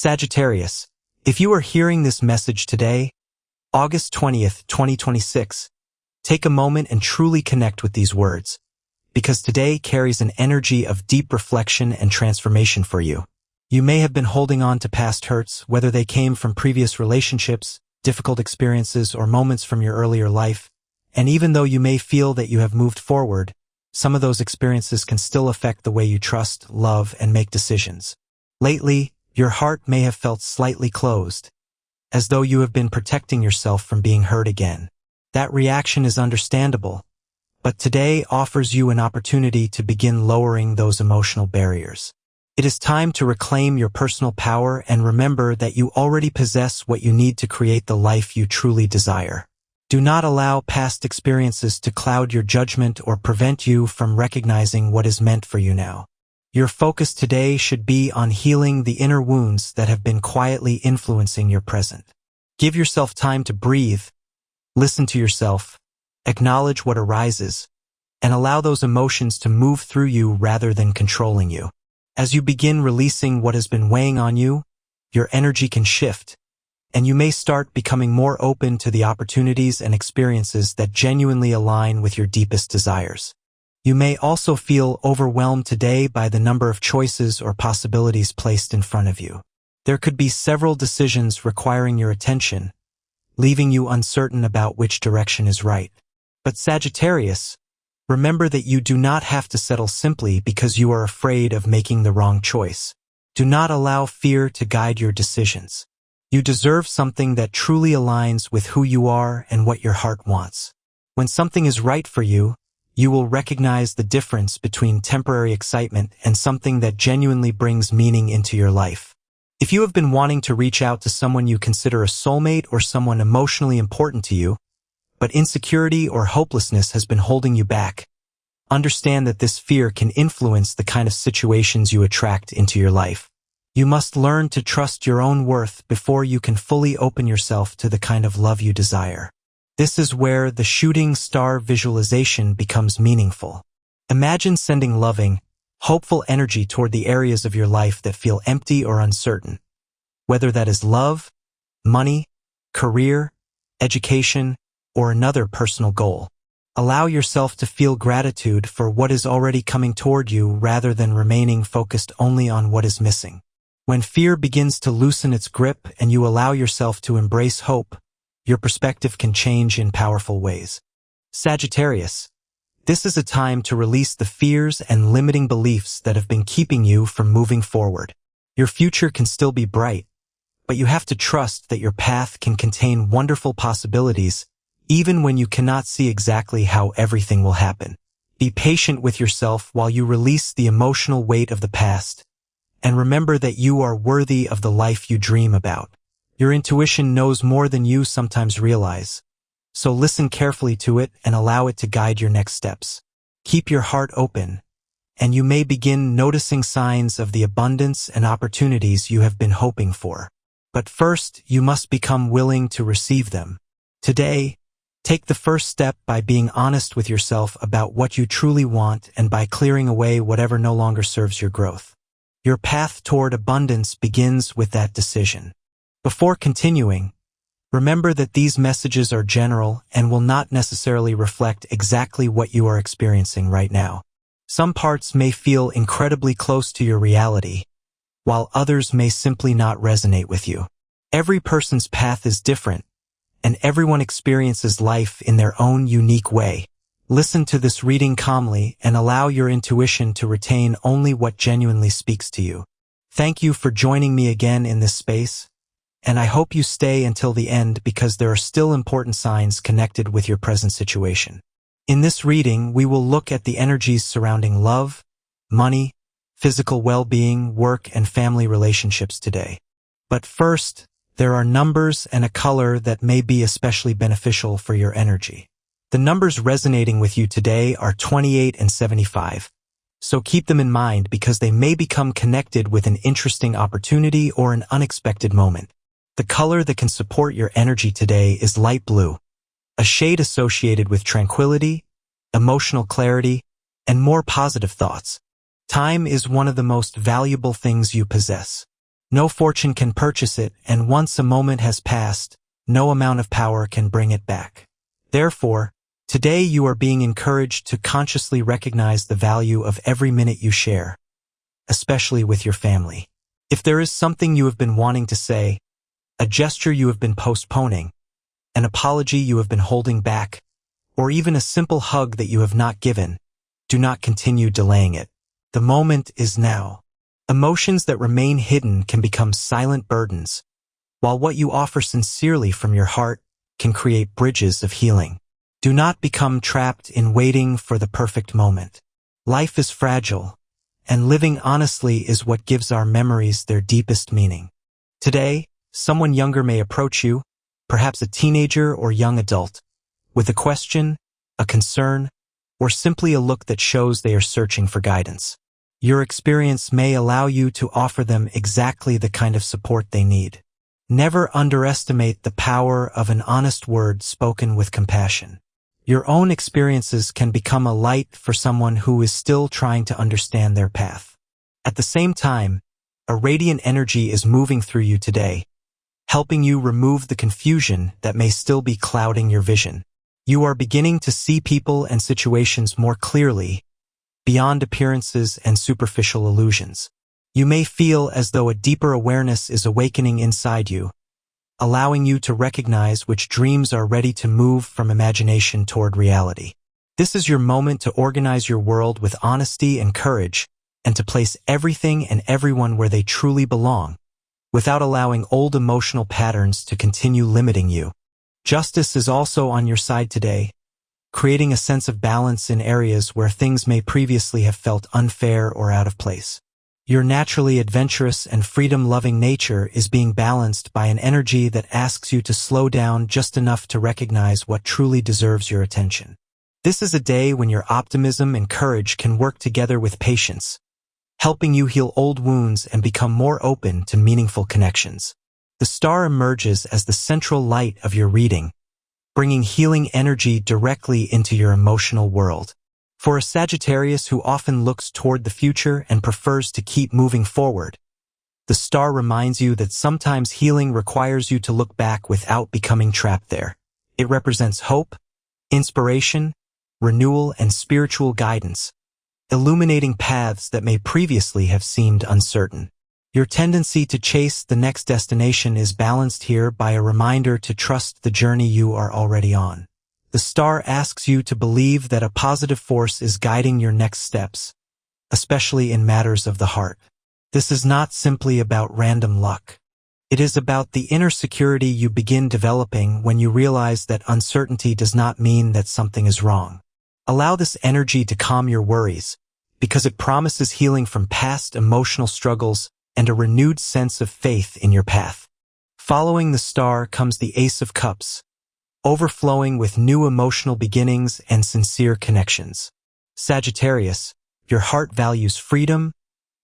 Sagittarius, if you are hearing this message today, August 20th, 2026, take a moment and truly connect with these words, because today carries an energy of deep reflection and transformation for you. You may have been holding on to past hurts, whether they came from previous relationships, difficult experiences, or moments from your earlier life, and even though you may feel that you have moved forward, some of those experiences can still affect the way you trust, love, and make decisions. Lately, your heart may have felt slightly closed, as though you have been protecting yourself from being hurt again. That reaction is understandable, but today offers you an opportunity to begin lowering those emotional barriers. It is time to reclaim your personal power and remember that you already possess what you need to create the life you truly desire. Do not allow past experiences to cloud your judgment or prevent you from recognizing what is meant for you now. Your focus today should be on healing the inner wounds that have been quietly influencing your present. Give yourself time to breathe, listen to yourself, acknowledge what arises, and allow those emotions to move through you rather than controlling you. As you begin releasing what has been weighing on you, your energy can shift, and you may start becoming more open to the opportunities and experiences that genuinely align with your deepest desires. You may also feel overwhelmed today by the number of choices or possibilities placed in front of you. There could be several decisions requiring your attention, leaving you uncertain about which direction is right. But Sagittarius, remember that you do not have to settle simply because you are afraid of making the wrong choice. Do not allow fear to guide your decisions. You deserve something that truly aligns with who you are and what your heart wants. When something is right for you, you will recognize the difference between temporary excitement and something that genuinely brings meaning into your life. If you have been wanting to reach out to someone you consider a soulmate or someone emotionally important to you, but insecurity or hopelessness has been holding you back, understand that this fear can influence the kind of situations you attract into your life. You must learn to trust your own worth before you can fully open yourself to the kind of love you desire. This is where the shooting star visualization becomes meaningful. Imagine sending loving, hopeful energy toward the areas of your life that feel empty or uncertain, whether that is love, money, career, education, or another personal goal. Allow yourself to feel gratitude for what is already coming toward you rather than remaining focused only on what is missing. When fear begins to loosen its grip and you allow yourself to embrace hope, your perspective can change in powerful ways. Sagittarius, this is a time to release the fears and limiting beliefs that have been keeping you from moving forward. Your future can still be bright, but you have to trust that your path can contain wonderful possibilities, even when you cannot see exactly how everything will happen. Be patient with yourself while you release the emotional weight of the past, and remember that you are worthy of the life you dream about. Your intuition knows more than you sometimes realize, so listen carefully to it and allow it to guide your next steps. Keep your heart open, and you may begin noticing signs of the abundance and opportunities you have been hoping for. But first, you must become willing to receive them. Today, take the first step by being honest with yourself about what you truly want and by clearing away whatever no longer serves your growth. Your path toward abundance begins with that decision. Before continuing, remember that these messages are general and will not necessarily reflect exactly what you are experiencing right now. Some parts may feel incredibly close to your reality, while others may simply not resonate with you. Every person's path is different, and everyone experiences life in their own unique way. Listen to this reading calmly and allow your intuition to retain only what genuinely speaks to you. Thank you for joining me again in this space, and I hope you stay until the end because there are still important signs connected with your present situation. In this reading, we will look at the energies surrounding love, money, physical well-being, work, and family relationships today. But first, there are numbers and a color that may be especially beneficial for your energy. The numbers resonating with you today are 28 and 75, so keep them in mind because they may become connected with an interesting opportunity or an unexpected moment. The color that can support your energy today is light blue, a shade associated with tranquility, emotional clarity, and more positive thoughts. Time is one of the most valuable things you possess. No fortune can purchase it, and once a moment has passed, no amount of power can bring it back. Therefore, today you are being encouraged to consciously recognize the value of every minute you share, especially with your family. If there is something you have been wanting to say, a gesture you have been postponing, an apology you have been holding back, or even a simple hug that you have not given, do not continue delaying it. The moment is now. Emotions that remain hidden can become silent burdens, while what you offer sincerely from your heart can create bridges of healing. Do not become trapped in waiting for the perfect moment. Life is fragile, and living honestly is what gives our memories their deepest meaning. Today, someone younger may approach you, perhaps a teenager or young adult, with a question, a concern, or simply a look that shows they are searching for guidance. Your experience may allow you to offer them exactly the kind of support they need. Never underestimate the power of an honest word spoken with compassion. Your own experiences can become a light for someone who is still trying to understand their path. At the same time, a radiant energy is moving through you today, helping you remove the confusion that may still be clouding your vision. You are beginning to see people and situations more clearly, beyond appearances and superficial illusions. You may feel as though a deeper awareness is awakening inside you, allowing you to recognize which dreams are ready to move from imagination toward reality. This is your moment to organize your world with honesty and courage, and to place everything and everyone where they truly belong, without allowing old emotional patterns to continue limiting you. Justice is also on your side today, creating a sense of balance in areas where things may previously have felt unfair or out of place. Your naturally adventurous and freedom-loving nature is being balanced by an energy that asks you to slow down just enough to recognize what truly deserves your attention. This is a day when your optimism and courage can work together with patience, helping you heal old wounds and become more open to meaningful connections. The star emerges as the central light of your reading, bringing healing energy directly into your emotional world. For a Sagittarius who often looks toward the future and prefers to keep moving forward, the star reminds you that sometimes healing requires you to look back without becoming trapped there. It represents hope, inspiration, renewal, and spiritual guidance, illuminating paths that may previously have seemed uncertain. Your tendency to chase the next destination is balanced here by a reminder to trust the journey you are already on. The star asks you to believe that a positive force is guiding your next steps, especially in matters of the heart. This is not simply about random luck. It is about the inner security you begin developing when you realize that uncertainty does not mean that something is wrong. Allow this energy to calm your worries, because it promises healing from past emotional struggles and a renewed sense of faith in your path. Following the star comes the Ace of Cups, overflowing with new emotional beginnings and sincere connections. Sagittarius, your heart values freedom,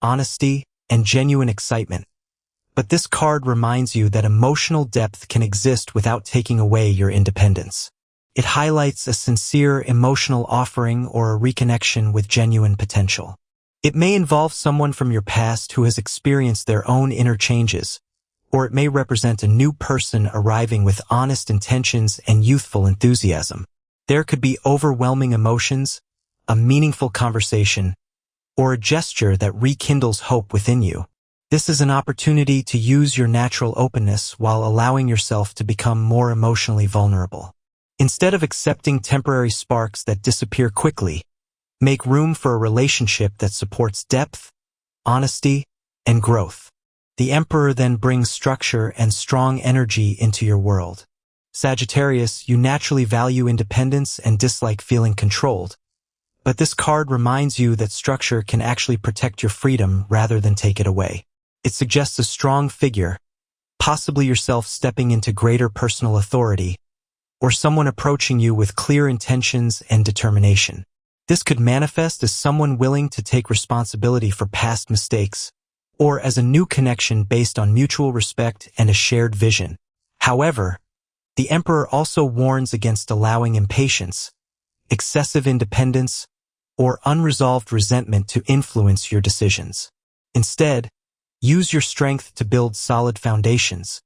honesty, and genuine excitement. But this card reminds you that emotional depth can exist without taking away your independence. It highlights a sincere emotional offering or a reconnection with genuine potential. It may involve someone from your past who has experienced their own inner changes, or it may represent a new person arriving with honest intentions and youthful enthusiasm. There could be overwhelming emotions, a meaningful conversation, or a gesture that rekindles hope within you. This is an opportunity to use your natural openness while allowing yourself to become more emotionally vulnerable. Instead of accepting temporary sparks that disappear quickly, make room for a relationship that supports depth, honesty, and growth. The Emperor then brings structure and strong energy into your world. Sagittarius, you naturally value independence and dislike feeling controlled, but this card reminds you that structure can actually protect your freedom rather than take it away. It suggests a strong figure, possibly yourself stepping into greater personal authority, or someone approaching you with clear intentions and determination. This could manifest as someone willing to take responsibility for past mistakes, or as a new connection based on mutual respect and a shared vision. However, the Emperor also warns against allowing impatience, excessive independence, or unresolved resentment to influence your decisions. Instead, Use your strength to build solid foundations,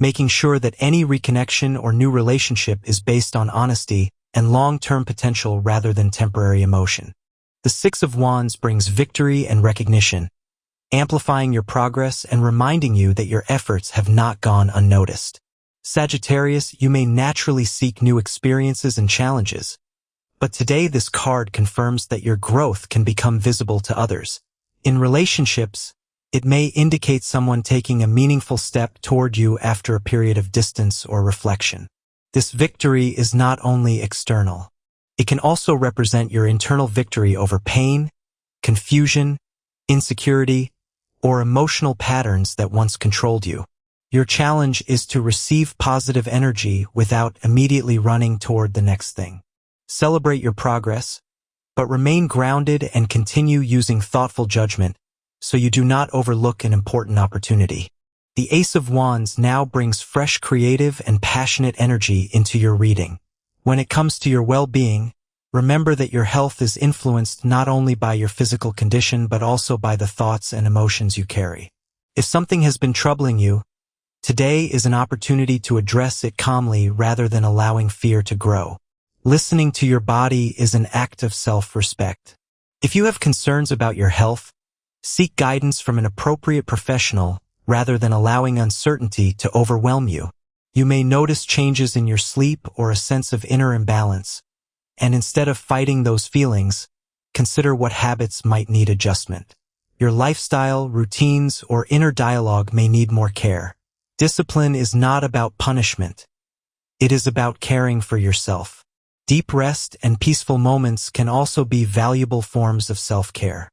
making sure that any reconnection or new relationship is based on honesty and long-term potential rather than temporary emotion. The Six of Wands brings victory and recognition, amplifying your progress and reminding you that your efforts have not gone unnoticed. Sagittarius, you may naturally seek new experiences and challenges, but today this card confirms that your growth can become visible to others. In relationships, it may indicate someone taking a meaningful step toward you after a period of distance or reflection. This victory is not only external. It can also represent your internal victory over pain, confusion, insecurity, or emotional patterns that once controlled you. Your challenge is to receive positive energy without immediately running toward the next thing. Celebrate your progress, but remain grounded and continue using thoughtful judgment so you do not overlook an important opportunity. The Ace of Wands now brings fresh creative and passionate energy into your reading. When it comes to your well-being, remember that your health is influenced not only by your physical condition but also by the thoughts and emotions you carry. If something has been troubling you, today is an opportunity to address it calmly rather than allowing fear to grow. Listening to your body is an act of self-respect. If you have concerns about your health, seek guidance from an appropriate professional rather than allowing uncertainty to overwhelm you. You may notice changes in your sleep or a sense of inner imbalance, and instead of fighting those feelings, consider what habits might need adjustment. Your lifestyle, routines, or inner dialogue may need more care. Discipline is not about punishment. It is about caring for yourself. Deep rest and peaceful moments can also be valuable forms of self-care.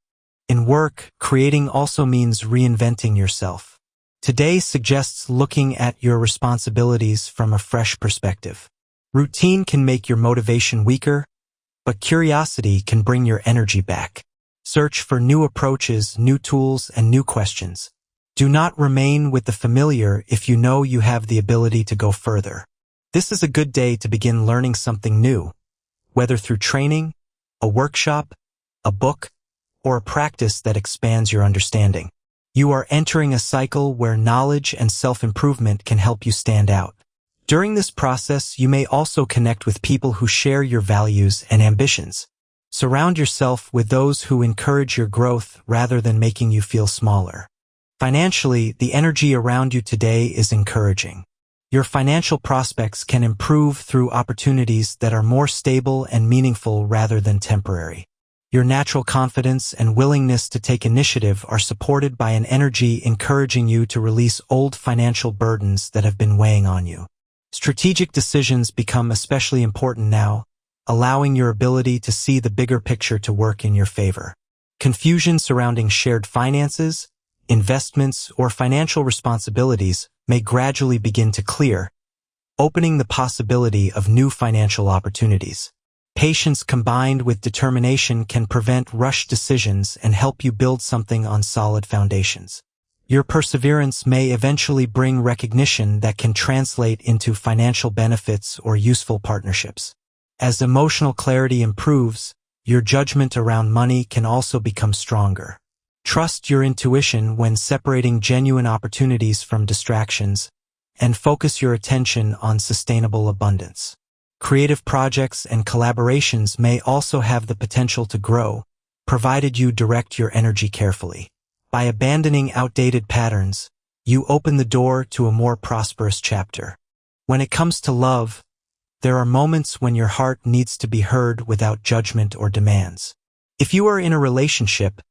In work, creating also means reinventing yourself. Today suggests looking at your responsibilities from a fresh perspective. Routine can make your motivation weaker, but curiosity can bring your energy back. Search for new approaches, new tools, and new questions. Do not remain with the familiar if you know you have the ability to go further. This is a good day to begin learning something new, whether through training, a workshop, a book, or a practice that expands your understanding. You are entering a cycle where knowledge and self-improvement can help you stand out. During this process, you may also connect with people who share your values and ambitions. Surround yourself with those who encourage your growth rather than making you feel smaller. Financially, the energy around you today is encouraging. Your financial prospects can improve through opportunities that are more stable and meaningful rather than temporary. Your natural confidence and willingness to take initiative are supported by an energy encouraging you to release old financial burdens that have been weighing on you. Strategic decisions become especially important now, allowing your ability to see the bigger picture to work in your favor. Confusion surrounding shared finances, investments, or financial responsibilities may gradually begin to clear, opening the possibility of new financial opportunities. Patience combined with determination can prevent rushed decisions and help you build something on solid foundations. Your perseverance may eventually bring recognition that can translate into financial benefits or useful partnerships. As emotional clarity improves, your judgment around money can also become stronger. Trust your intuition when separating genuine opportunities from distractions, and focus your attention on sustainable abundance. Creative projects and collaborations may also have the potential to grow, provided you direct your energy carefully. By abandoning outdated patterns, you open the door to a more prosperous chapter. When it comes to love, there are moments when your heart needs to be heard without judgment or demands. If you are in a relationship,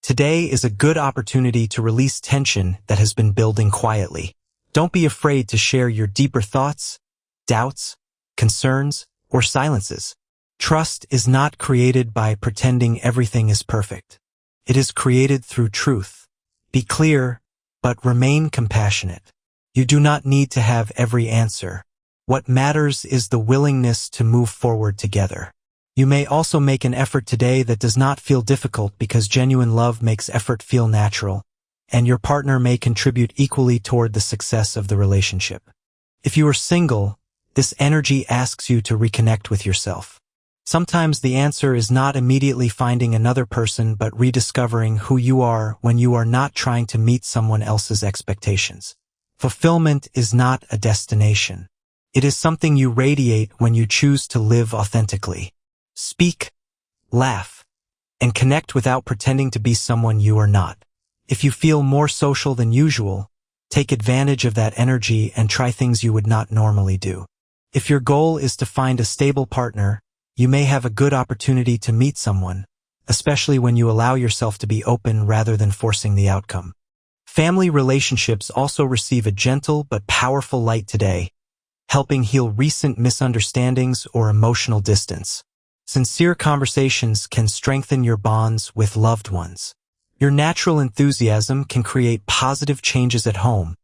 today is a good opportunity to release tension that has been building quietly. Don't be afraid to share your deeper thoughts, doubts, concerns, or silences. Trust is not created by pretending everything is perfect. It is created through truth. Be clear, but remain compassionate. You do not need to have every answer. What matters is the willingness to move forward together. You may also make an effort today that does not feel difficult because genuine love makes effort feel natural, and your partner may contribute equally toward the success of the relationship. If you are single, this energy asks you to reconnect with yourself. Sometimes the answer is not immediately finding another person but rediscovering who you are when you are not trying to meet someone else's expectations. Fulfillment is not a destination. It is something you radiate when you choose to live authentically. Speak, laugh, and connect without pretending to be someone you are not. If you feel more social than usual, take advantage of that energy and try things you would not normally do. If your goal is to find a stable partner, you may have a good opportunity to meet someone, especially when you allow yourself to be open rather than forcing the outcome. Family relationships also receive a gentle but powerful light today, helping heal recent misunderstandings or emotional distance. Sincere conversations can strengthen your bonds with loved ones. Your natural enthusiasm can create positive changes at home,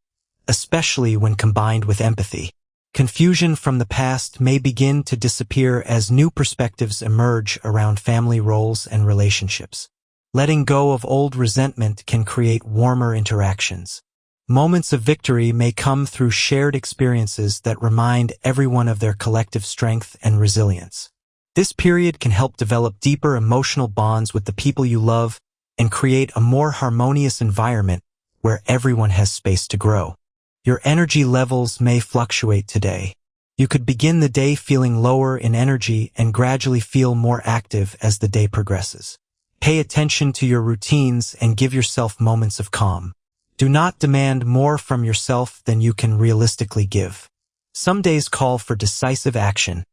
especially when combined with empathy. Confusion from the past may begin to disappear as new perspectives emerge around family roles and relationships. Letting go of old resentment can create warmer interactions. Moments of victory may come through shared experiences that remind everyone of their collective strength and resilience. This period can help develop deeper emotional bonds with the people you love and create a more harmonious environment where everyone has space to grow. Your energy levels may fluctuate today. You could begin the day feeling lower in energy and gradually feel more active as the day progresses. Pay attention to your routines and give yourself moments of calm. Do not demand more from yourself than you can realistically give. Some days call for decisive action,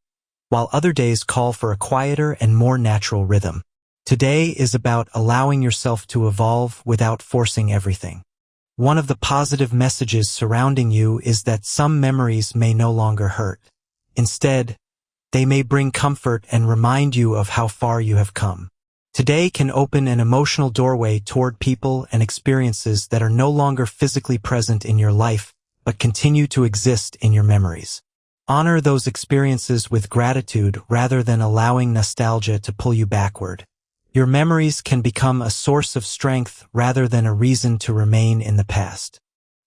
while other days call for a quieter and more natural rhythm. Today is about allowing yourself to evolve without forcing everything. One of the positive messages surrounding you is that some memories may no longer hurt. Instead, they may bring comfort and remind you of how far you have come. Today can open an emotional doorway toward people and experiences that are no longer physically present in your life, but continue to exist in your memories. Honor those experiences with gratitude rather than allowing nostalgia to pull you backward. Your memories can become a source of strength rather than a reason to remain in the past.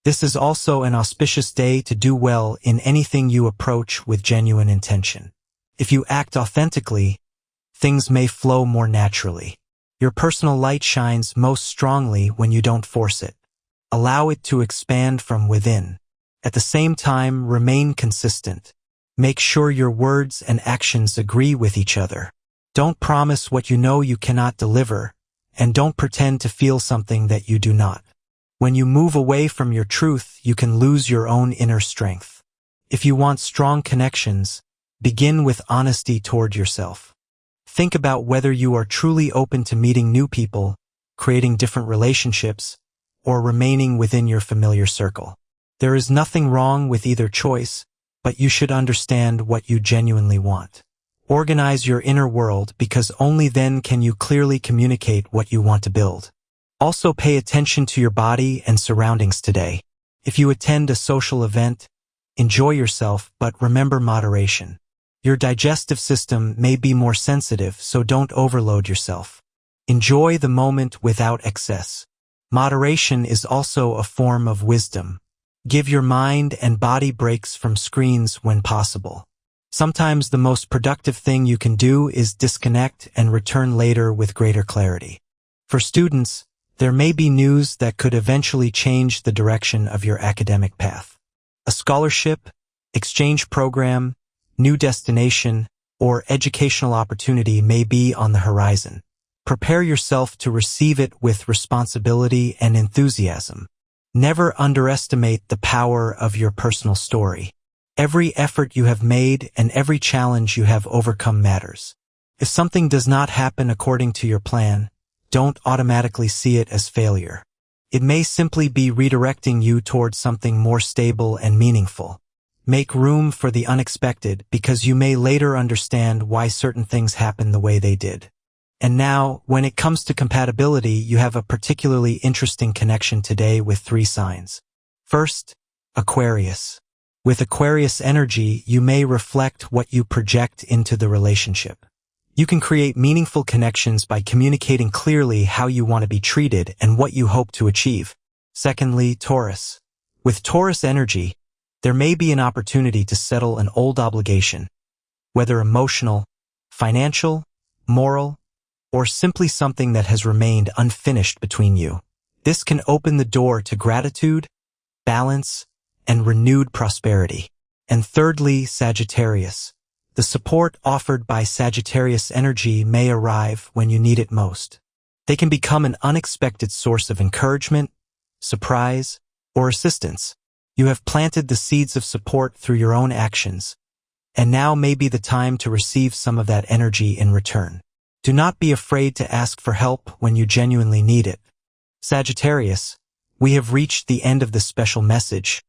This is also an auspicious day to do well in anything you approach with genuine intention. If you act authentically, things may flow more naturally. Your personal light shines most strongly when you don't force it. Allow it to expand from within. At the same time, remain consistent. Make sure your words and actions agree with each other. Don't promise what you know you cannot deliver, and don't pretend to feel something that you do not. When you move away from your truth, you can lose your own inner strength. If you want strong connections, begin with honesty toward yourself. Think about whether you are truly open to meeting new people, creating different relationships, or remaining within your familiar circle. There is nothing wrong with either choice, but you should understand what you genuinely want. Organize your inner world because only then can you clearly communicate what you want to build. Also pay attention to your body and surroundings today. If you attend a social event, enjoy yourself but remember moderation. Your digestive system may be more sensitive, so don't overload yourself. Enjoy the moment without excess. Moderation is also a form of wisdom. Give your mind and body breaks from screens when possible. Sometimes the most productive thing you can do is disconnect and return later with greater clarity. For students, there may be news that could eventually change the direction of your academic path. A scholarship, exchange program, new destination, or educational opportunity may be on the horizon. Prepare yourself to receive it with responsibility and enthusiasm. Never underestimate the power of your personal story. Every effort you have made and every challenge you have overcome matters. If something does not happen according to your plan, don't automatically see it as failure. It may simply be redirecting you towards something more stable and meaningful. Make room for the unexpected because you may later understand why certain things happen the way they did. And now, when it comes to compatibility, you have a particularly interesting connection today with 3 signs. First, Aquarius. With Aquarius energy, you may reflect what you project into the relationship. You can create meaningful connections by communicating clearly how you want to be treated and what you hope to achieve. Secondly, Taurus. With Taurus energy, there may be an opportunity to settle an old obligation, whether emotional, financial, moral, or simply something that has remained unfinished between you. This can open the door to gratitude, balance, and renewed prosperity. And thirdly, Sagittarius. The support offered by Sagittarius energy may arrive when you need it most. They can become an unexpected source of encouragement, surprise, or assistance. You have planted the seeds of support through your own actions, and now may be the time to receive some of that energy in return. Do not be afraid to ask for help when you genuinely need it. Sagittarius, we have reached the end of this special message,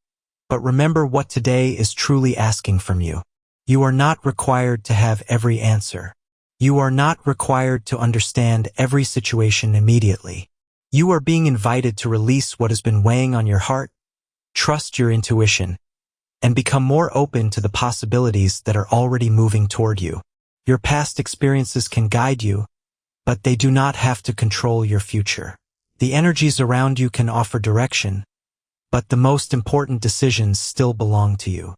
but remember what today is truly asking from you. You are not required to have every answer. You are not required to understand every situation immediately. You are being invited to release what has been weighing on your heart, trust your intuition, and become more open to the possibilities that are already moving toward you. Your past experiences can guide you, but they do not have to control your future. The energies around you can offer direction, but the most important decisions still belong to you.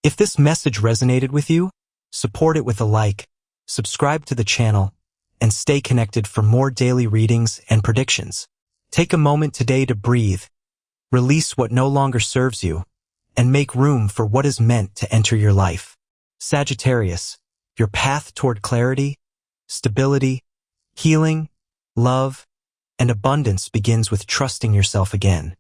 If this message resonated with you, support it with a like, subscribe to the channel, and stay connected for more daily readings and predictions. Take a moment today to breathe, release what no longer serves you, and make room for what is meant to enter your life. Sagittarius, your path toward clarity, stability, healing, love, and abundance begins with trusting yourself again.